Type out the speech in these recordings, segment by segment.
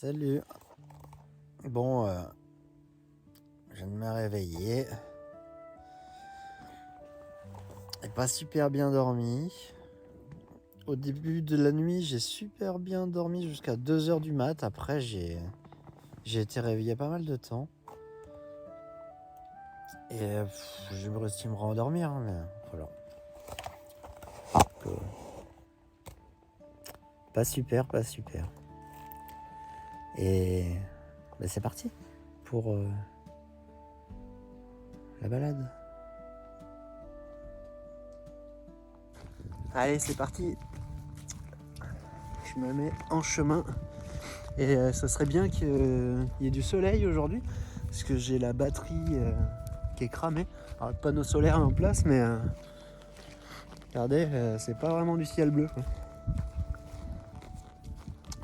Salut. Bon, je viens de me réveiller. J'ai pas super bien dormi. Au début de la nuit, j'ai super bien dormi jusqu'à 2h du mat. Après, j'ai été réveillé pas mal de temps. Et je me réussi à me rendormir, hein, mais voilà. Donc, pas super. Et c'est parti pour la balade. Allez, c'est parti. Je me mets en chemin. Et ça serait bien qu'il y ait du soleil aujourd'hui, parce que j'ai la batterie qui est cramée. Alors, le panneau solaire est en place, mais regardez, c'est pas vraiment du ciel bleu, quoi.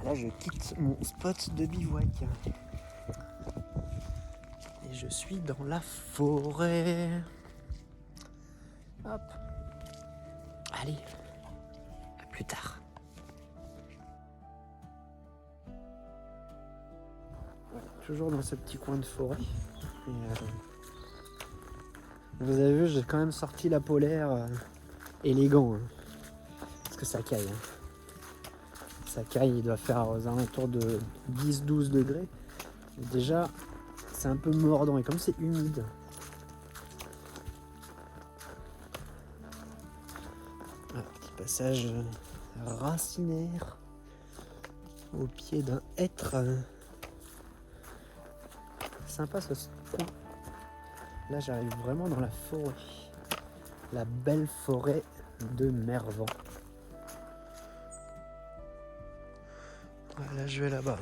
Là, je quitte mon spot de bivouac. Et je suis dans la forêt. Hop. Allez, à plus tard. Toujours dans ce petit coin de forêt. Et, vous avez vu, j'ai quand même sorti la polaire élégant. Hein, parce que ça caille. Hein. Ça caille, il doit faire aux alentours de 10-12 degrés. Et déjà, c'est un peu mordant. Et comme c'est humide, petit passage racinaire au pied d'un hêtre. Sympa ce coin. Là, j'arrive vraiment dans la forêt. La belle forêt de Mervan. Voilà, je vais là-bas.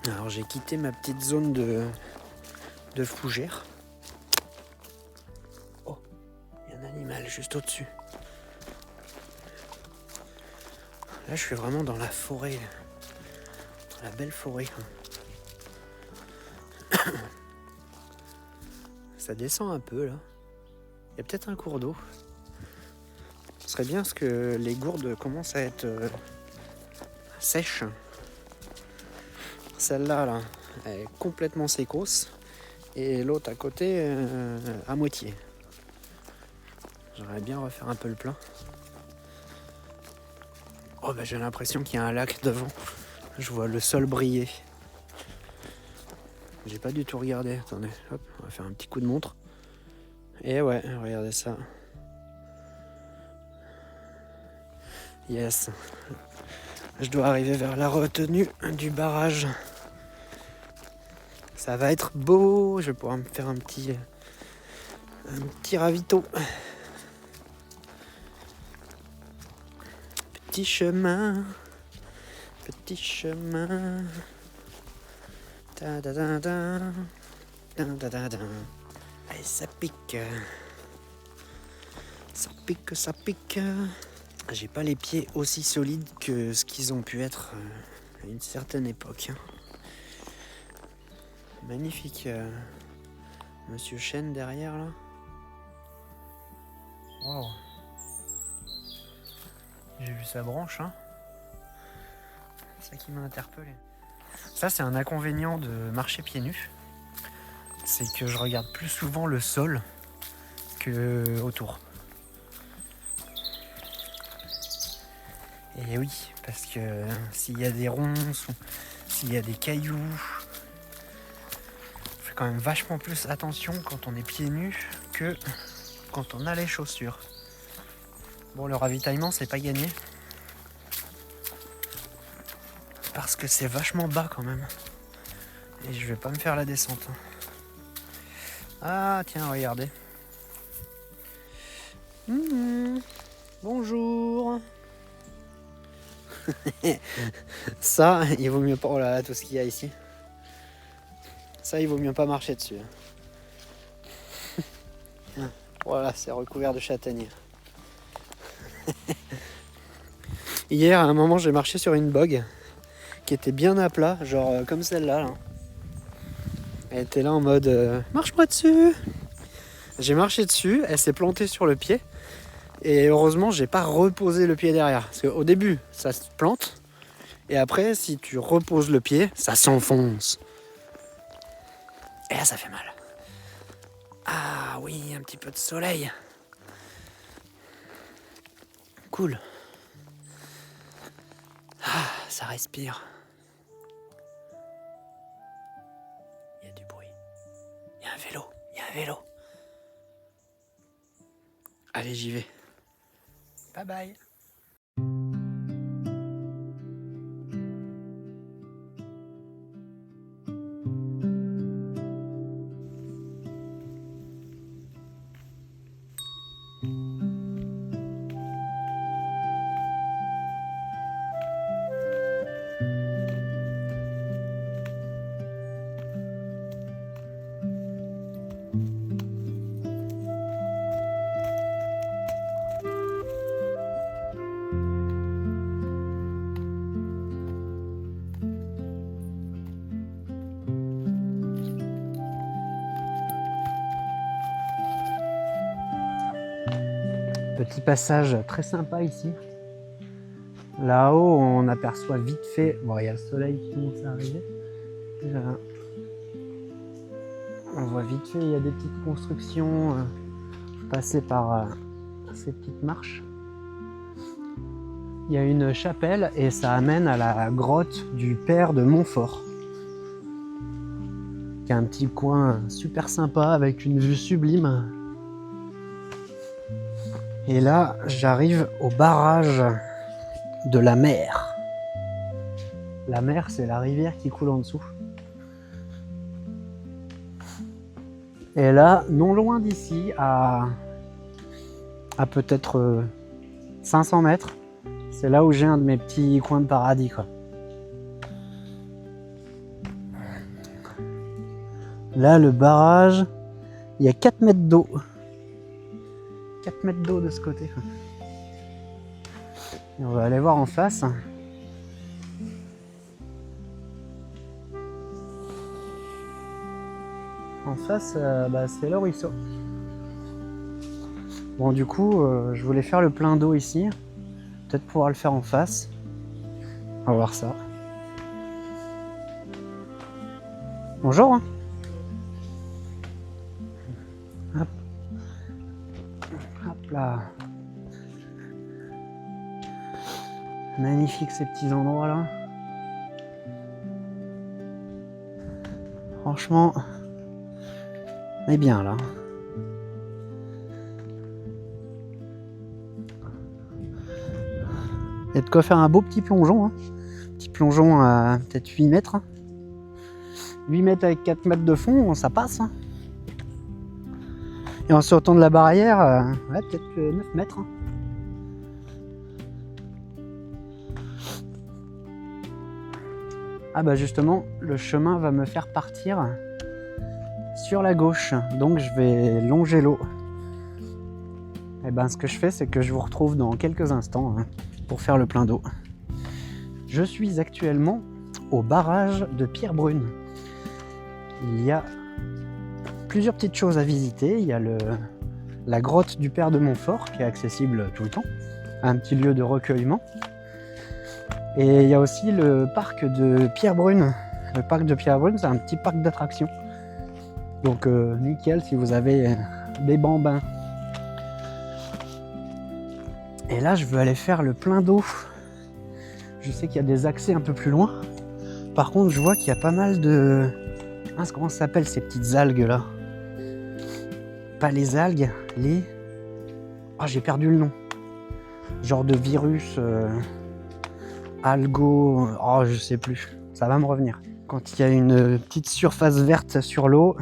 Alors, j'ai quitté ma petite zone de fougère. Oh, il y a un animal juste au-dessus. Là, je suis vraiment dans la forêt. Dans la belle forêt. Ça descend un peu, là. Il y a peut-être un cours d'eau. Ce serait bien parce que les gourdes commencent à être sèches. Celle-là, là, elle est complètement sécose. Et l'autre à côté, à moitié. J'aimerais bien refaire un peu le plein. Oh, j'ai l'impression qu'il y a un lac devant. Je vois le sol briller. J'ai pas du tout regardé. Attendez, hop, on va faire un petit coup de montre. Et ouais, regardez ça. Yes. Je dois arriver vers la retenue du barrage. Ça va être beau. Je vais pouvoir me faire un petit ravito. Petit chemin. Ta da da da. Da da da da. Allez, ça pique. Ça pique. J'ai pas les pieds aussi solides que ce qu'ils ont pu être à une certaine époque. Magnifique Monsieur Chêne derrière là. Wow. J'ai vu sa branche, hein. C'est ça qui m'a interpellé. Ça, c'est un inconvénient de marcher pieds nus. C'est que je regarde plus souvent le sol que autour. Et oui, parce que s'il y a des ronces ou s'il y a des cailloux, on fait quand même vachement plus attention quand on est pieds nus que quand on a les chaussures. Bon, le ravitaillement, c'est pas gagné. Parce que c'est vachement bas quand même. Et je vais pas me faire la descente. Ah, tiens, regardez. Bonjour. Ça, il vaut mieux pas... Oh là là, tout ce qu'il y a ici. Ça, il vaut mieux pas marcher dessus. Voilà, c'est recouvert de châtaignes. Hier, à un moment, j'ai marché sur une bogue qui était bien à plat, genre comme celle-là. Là. Elle était là en mode marche-moi dessus. J'ai marché dessus, elle s'est plantée sur le pied. Et heureusement, j'ai pas reposé le pied derrière. Parce qu'au début, ça se plante. Et après, si tu reposes le pied, ça s'enfonce. Et là, ça fait mal. Ah oui, un petit peu de soleil. Cool. Ah, ça respire. Il y a du bruit. Il y a un vélo. Il y a un vélo. Allez, j'y vais. Bye bye. Petit passage très sympa ici. Là-haut, on aperçoit vite fait. Bon, il y a le soleil qui commence à arriver. On voit vite fait, il y a des petites constructions passées par ces petites marches. Il y a une chapelle et ça amène à la grotte du père de Montfort. Qui a un petit coin super sympa avec une vue sublime. Et là, j'arrive au barrage de la mer. La mer, c'est la rivière qui coule en dessous. Et là, non loin d'ici, à peut-être 500 mètres, c'est là où j'ai un de mes petits coins de paradis, quoi. Là, le barrage, il y a 4 mètres d'eau. 4 mètres d'eau de ce côté. Et on va aller voir en face. En face, c'est le ruisseau. Bon, du coup, je voulais faire le plein d'eau ici. Peut-être pouvoir le faire en face. On va voir ça. Bonjour. Hop. Hop là. Magnifique ces petits endroits là. Franchement, on est bien là. Il y a de quoi faire un beau petit plongeon. Petit plongeon à peut-être 8 mètres. 8 mètres avec 4 mètres de fond, ça passe. Et en sortant de la barrière, peut-être 9 mètres. Ah bah justement, le chemin va me faire partir sur la gauche. Donc je vais longer l'eau. Et ben ce que je fais, c'est que je vous retrouve dans quelques instants pour faire le plein d'eau. Je suis actuellement au barrage de Pierrebrune. Il y a plusieurs petites choses à visiter. Il y a la grotte du père de Montfort qui est accessible tout le temps, un petit lieu de recueillement. Et il y a aussi le parc de Pierrebrune. Le parc de Pierrebrune, c'est un petit parc d'attractions. Donc nickel si vous avez des bambins. Et là, je veux aller faire le plein d'eau. Je sais qu'il y a des accès un peu plus loin. Par contre, je vois qu'il y a pas mal de... comment ça s'appelle ces petites algues là? Pas les algues, les... Ah, j'ai perdu le nom. Genre de virus... algo... Oh, je sais plus. Ça va me revenir. Quand il y a une petite surface verte sur l'eau,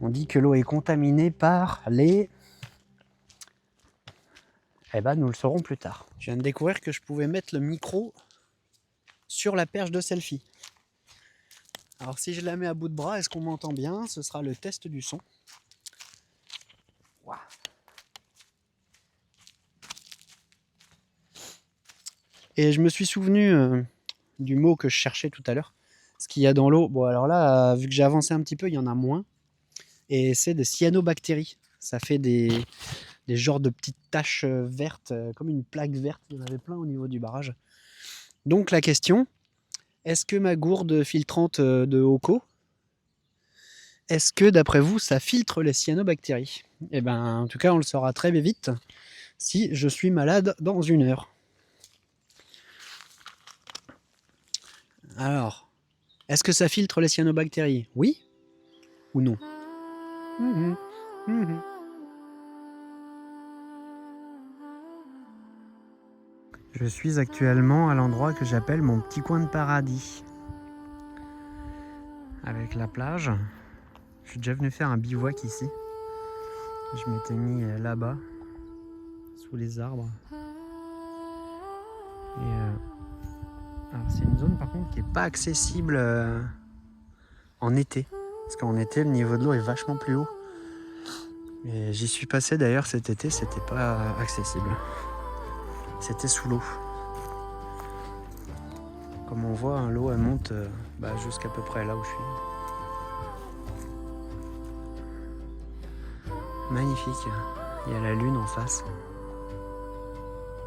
on dit que l'eau est contaminée par les... Eh ben, nous le saurons plus tard. Je viens de découvrir que je pouvais mettre le micro sur la perche de selfie. Alors si je la mets à bout de bras, est-ce qu'on m'entend bien? Ce sera le test du son. Wow. Et je me suis souvenu du mot que je cherchais tout à l'heure. Ce qu'il y a dans l'eau. Bon alors là, vu que j'ai avancé un petit peu, il y en a moins. Et c'est des cyanobactéries. Ça fait des genres de petites taches vertes, comme une plaque verte. Il y en avait plein au niveau du barrage. Donc la question, est-ce que ma gourde filtrante de Hoko, est-ce que d'après vous ça filtre les cyanobactéries? Eh ben en tout cas on le saura très vite si je suis malade dans 1 heure. Alors, est-ce que ça filtre les cyanobactéries? Oui ou non? Je suis actuellement à l'endroit que j'appelle mon petit coin de paradis. Avec la plage. Je suis déjà venu faire un bivouac ici. Je m'étais mis là-bas, sous les arbres. Et alors c'est une zone par contre qui n'est pas accessible en été. Parce qu'en été, le niveau de l'eau est vachement plus haut. Et j'y suis passé d'ailleurs cet été, c'était pas accessible. C'était sous l'eau. Comme on voit, l'eau elle monte jusqu'à peu près là où je suis. Magnifique. Il y a la lune en face.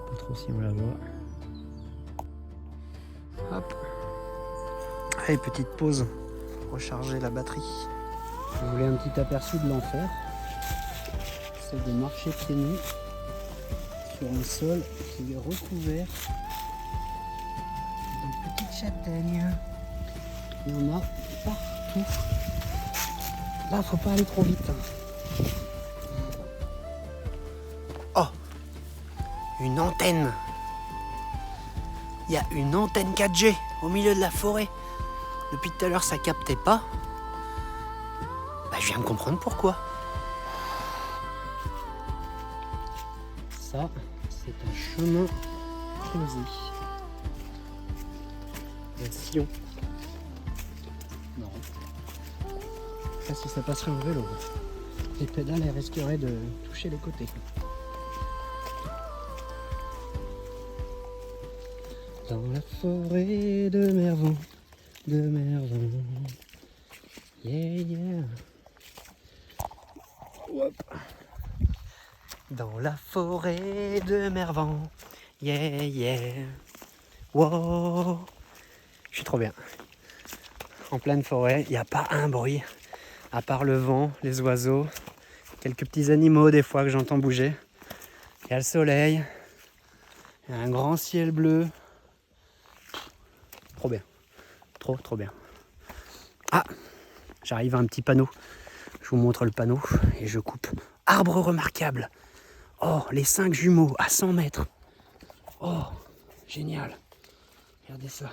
Pas trop si on la voit. Hop. Allez, petite pause. Recharger la batterie. Vous voulez un petit aperçu de l'enfer? C'est de marcher pieds nus sur un sol qui est recouvert de petites châtaignes. Il y en a partout. Là, faut pas aller trop vite. Oh, une antenne. Il y a une antenne 4G au milieu de la forêt. Depuis tout à l'heure, ça captait pas. Je viens de comprendre pourquoi. Ça, c'est un chemin creusé. Un sillon. Non. Ça, si ça passerait au vélo. Les pédales, elles risqueraient de toucher les côtés. Dans la forêt de Mervan, yeah, yeah. Hop. Dans la forêt de Mervan, yeah, yeah. Wow. Je suis trop bien. En pleine forêt, il n'y a pas un bruit, à part le vent, les oiseaux, quelques petits animaux des fois que j'entends bouger. Il y a le soleil, il y a un grand ciel bleu. Trop bien, trop bien. Ah, j'arrive à un petit panneau. Je vous montre le panneau et je coupe. Arbre remarquable. Oh, les 5 jumeaux à 100 mètres. Oh, génial. Regardez ça.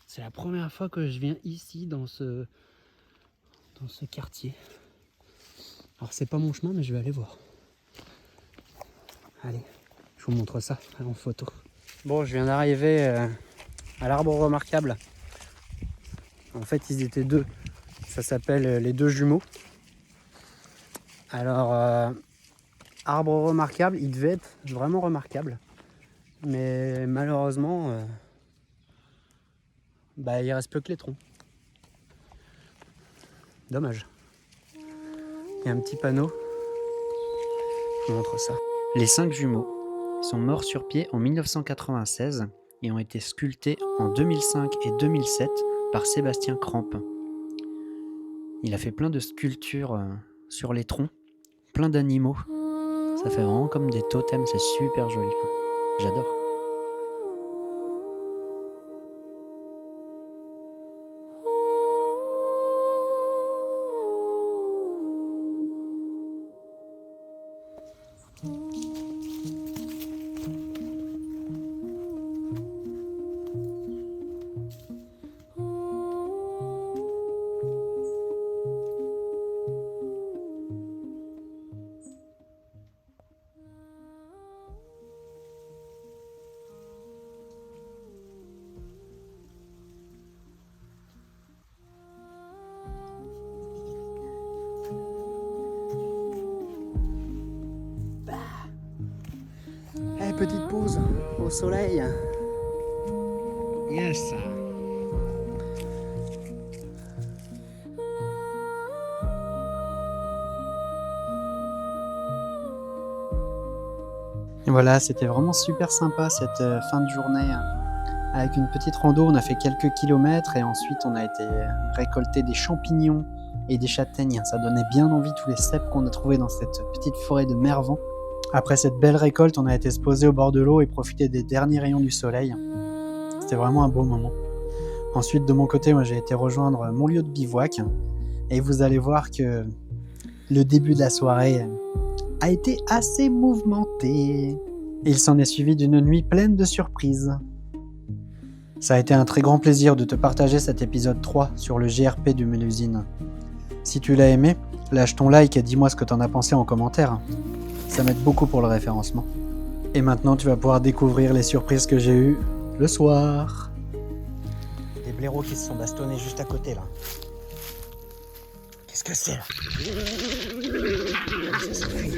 C'est la première fois que je viens ici dans ce quartier. Alors c'est pas mon chemin mais je vais aller voir. Allez, je vous montre ça en photo. Bon, je viens d'arriver à l'arbre remarquable. En fait, ils étaient 2. Ça s'appelle les 2 jumeaux. Alors, arbre remarquable, il devait être vraiment remarquable. Mais malheureusement, il reste plus que les troncs. Dommage. Il y a un petit panneau. Je vous montre ça. Les 5 jumeaux sont morts sur pied en 1996 et ont été sculptés en 2005 et 2007 par Sébastien Crampe. Il a fait plein de sculptures sur les troncs, plein d'animaux. Ça fait vraiment comme des totems, c'est super joli. J'adore. Petite pause au soleil. Yes. Et voilà, c'était vraiment super sympa cette fin de journée avec une petite rando, on a fait quelques kilomètres et ensuite on a été récolter des champignons et des châtaignes. Ça donnait bien envie, tous les cèpes qu'on a trouvés dans cette petite forêt de Mervan. Après cette belle récolte, on a été se poser au bord de l'eau et profiter des derniers rayons du soleil. C'était vraiment un beau moment. Ensuite, de mon côté, moi, j'ai été rejoindre mon lieu de bivouac et vous allez voir que le début de la soirée a été assez mouvementé. Il s'en est suivi d'une nuit pleine de surprises. Ça a été un très grand plaisir de te partager cet épisode 3 sur le GRP du Mélusine. Si tu l'as aimé, lâche ton like et dis-moi ce que t'en as pensé en commentaire. Ça m'aide beaucoup pour le référencement. Et maintenant, tu vas pouvoir découvrir les surprises que j'ai eues le soir. Des blaireaux qui se sont bastonnés juste à côté là. Qu'est-ce que c'est là? Ça s'enfuit.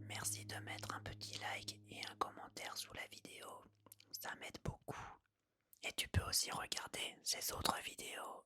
Merci de mettre un petit like et un commentaire sous la vidéo, ça m'aide beaucoup. Et tu peux aussi regarder ces autres vidéos